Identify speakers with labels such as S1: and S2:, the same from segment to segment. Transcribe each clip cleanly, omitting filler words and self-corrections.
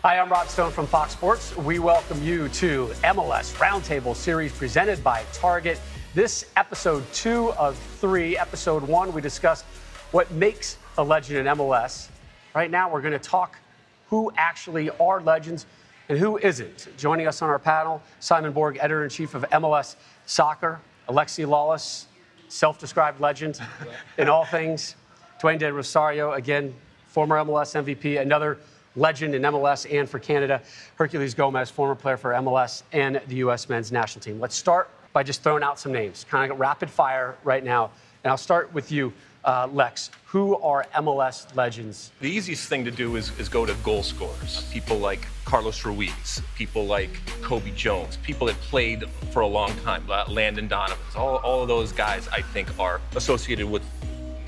S1: Hi, I'm Rob Stone from Fox Sports. We welcome you to MLS Round Table series presented by Target. This episode 2 of 3. Episode 1, we discussed what makes a legend in MLS. Right now, we're going to talk who actually are legends and who isn't. Joining us on our panel, Simon Brog, editor-in-chief of MLS Soccer, Alexi Lalas, self-described legend in all things, Dwayne de Rosario, again, former MLS MVP, another legend in MLS and for Canada, Herculez Gomez, former player for MLS and the U.S. men's national team. Let's start by just throwing out some names, kind of rapid fire right now. And I'll start with you, Lex. Who are MLS legends?
S2: The easiest thing to do is go to goal scorers. People like Carlos Ruiz, people like Kobe Jones, people that played for a long time, Landon Donovan. All of those guys, I think, are associated with,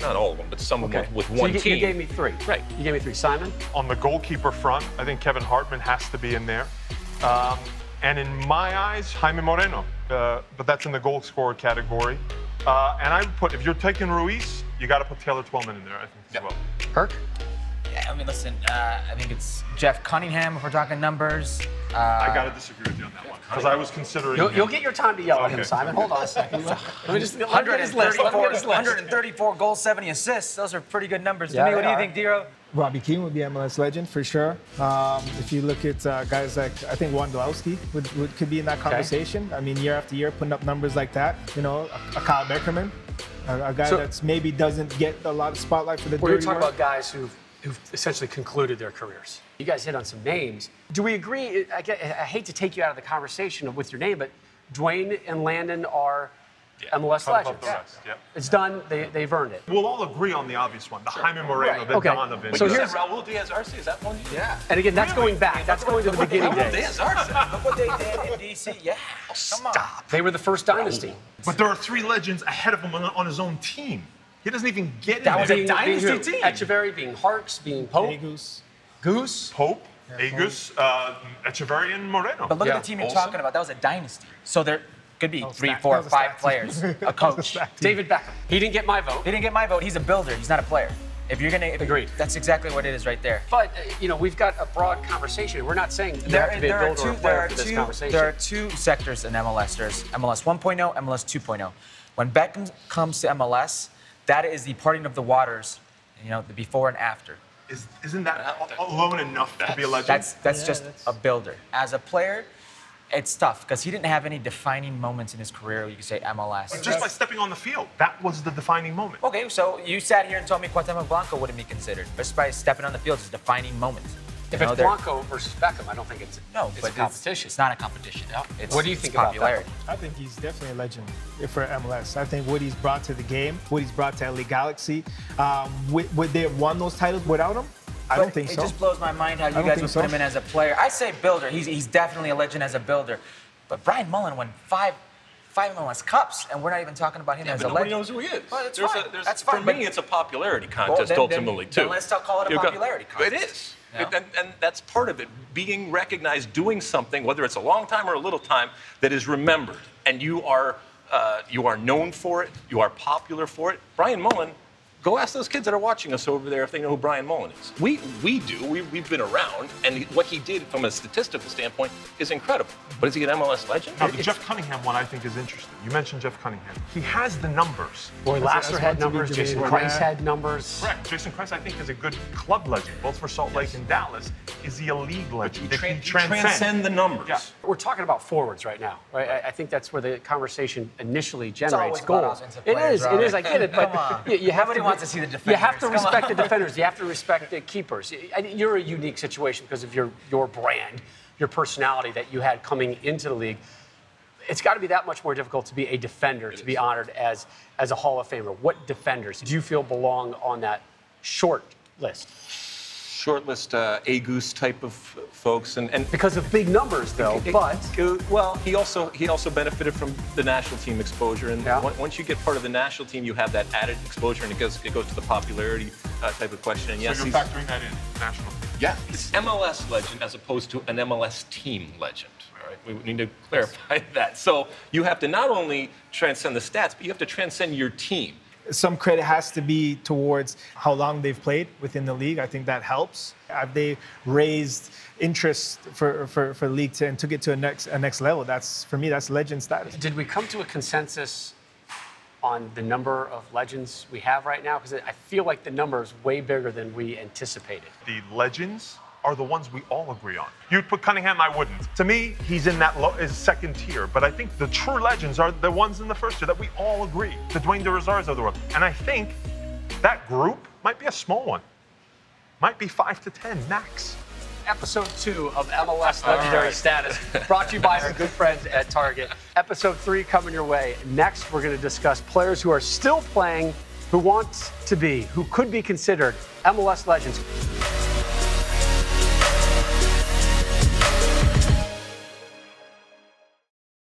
S2: not all of them, but some of them with one team.
S1: You gave me 3.
S2: Right.
S1: You gave me 3. Simon?
S3: On the goalkeeper front, I think Kevin Hartman has to be in there. And in my eyes, Jaime Moreno. But that's in the goal scorer category. And I would put, if you're taking Ruiz, you got to put Taylor Twellman in there, I think, as well.
S1: Herc?
S4: Yeah, I mean, listen, I think it's Jeff Cunningham if we're talking numbers.
S3: I got to disagree with you on that one, because I was considering
S1: You'll get your time to yell at him, Simon. Hold on a second. Let me just get his list.
S4: 134 goals, 70 assists. Those are pretty good numbers to me. What do you think, Diro?
S5: Robbie Keane would be MLS legend for sure. If you look at guys like, I think Wondolowski could be in that conversation. I mean, year after year, putting up numbers like that. You know, a Kyle Beckerman, a guy that's maybe doesn't get a lot of spotlight for the dirty work.
S1: We're talking about guys who've essentially concluded their careers. You guys hit on some names. Do we agree? I hate to take you out of the conversation with your name, but Dwayne and Landon are MLS legends.
S3: Yeah.
S1: It's done. They've earned it.
S3: We'll all agree on the obvious one, the Jaime Moreno, the Donovan.
S2: But so here's Raul Diaz-Arce, is that one?
S4: Yeah.
S1: And again, that's going back. That's going to the beginning days.
S2: Diaz-Arce.
S4: Look what they did in D.C. Yeah. Come on.
S1: Stop. They were the first dynasty.
S3: But there are 3 legends ahead of him on his own team. He doesn't even get in
S4: That was
S3: there.
S4: a dynasty team.
S1: Echeverry, being Harks, being Pope. Goose.
S3: Pope, Agus, Echeverry, and Moreno.
S4: But look at the team you're talking about. That was a dynasty. So there could be 3, 4, 5 players, a coach.
S1: David Beckham. He didn't get my vote.
S4: He didn't get my vote. He's a builder. He's not a player. If you're gonna,
S1: agreed.
S4: That's exactly what it is right there.
S1: But you know, we've got a broad conversation. We're not saying you have to be a builder or a player for this conversation.
S4: There are 2 sectors in MLS. There's MLS 1.0, MLS 2.0. When Beckham comes to MLS, that is the parting of the waters. You know, the before and after.
S3: Isn't that alone enough to be a legend?
S4: That's just a builder. As a player, it's tough because he didn't have any defining moments in his career. You could say MLS.
S3: Just by stepping on the field, that was the defining moment.
S4: Okay, so you sat here and told me Cuauhtemoc Blanco wouldn't be considered. Just by stepping on the field is a defining moment.
S1: If it's Blanco versus Beckham, I don't think it's a competition.
S4: It's not a competition. No.
S1: What do you think about
S4: popularity?
S5: I think he's definitely a legend for MLS. I think what he's brought to the game, what he's brought to LA Galaxy, would they have won those titles without him? I don't think so.
S4: It just blows my mind how you guys would put him in as a player. I say builder. He's definitely a legend as a builder. But Brian Mullen won 5 MLS Cups, and we're not even talking about him as a legend.
S2: Nobody knows who he is.
S4: Well, that's fine.
S2: For me, it's a popularity contest, ultimately, too.
S4: Then let's call it a popularity contest.
S2: It is.
S4: Yeah.
S2: And that's part of it, being recognized, doing something, whether it's a long time or a little time, that is remembered. And you are known for it, you are popular for it. Brian Mullen, go ask those kids that are watching us over there if they know who Brian Mullen is. We do. We've been around, and what he did from a statistical standpoint is incredible. But is he an MLS legend?
S3: Now, the Jeff Cunningham one I think is interesting. You mentioned Jeff Cunningham. He has the numbers.
S1: Roy Lasser had numbers. Jason Kreis had numbers.
S3: Correct. Jason Kreis, I think, is a good club legend, both for Salt Lake and Dallas. Is he a league legend?
S2: But you transcend the numbers.
S1: Yeah. We're talking about forwards right now, right? I think that's where the conversation initially generates goals. It is. I get it, but you have to.
S4: To see the defenders.
S1: You have to respect the defenders. You have to respect the keepers. You're a unique situation because of your brand, your personality that you had coming into the league. It's got to be that much more difficult to be a defender, to be honored as a Hall of Famer. What defenders do you feel belong on that short list?
S2: Short list, Agus type of folks, and
S1: because of big numbers, though.
S2: Well, he also benefited from the national team exposure, and once you get part of the national team, you have that added exposure, and it goes to the popularity type of question. And yes,
S3: so you're factoring that in, national team.
S2: Yeah, it's MLS legend as opposed to an MLS team legend. All right, we need to clarify that. So you have to not only transcend the stats, but you have to transcend your team.
S5: some credit has to be towards how long they've played within the league. I think that helps. Have they raised interest for League 10 and took it to a next level? That's, for me, that's legend status.
S1: Did we come to a consensus on the number of legends we have right now? Because I feel like the number is way bigger than we anticipated.
S3: The legends are the ones we all agree on. You'd put Cunningham, I wouldn't. To me, he's in that his second tier, but I think the true legends are the ones in the first tier that we all agree, the Dwayne Rosarios of the world. And I think that group might be a small one. Might be 5 to 10 max.
S1: Episode 2 of MLS Legendary Status, brought to you by our good friends at Target. Episode 3 coming your way. Next, we're going to discuss players who are still playing, who want to be, who could be considered MLS legends.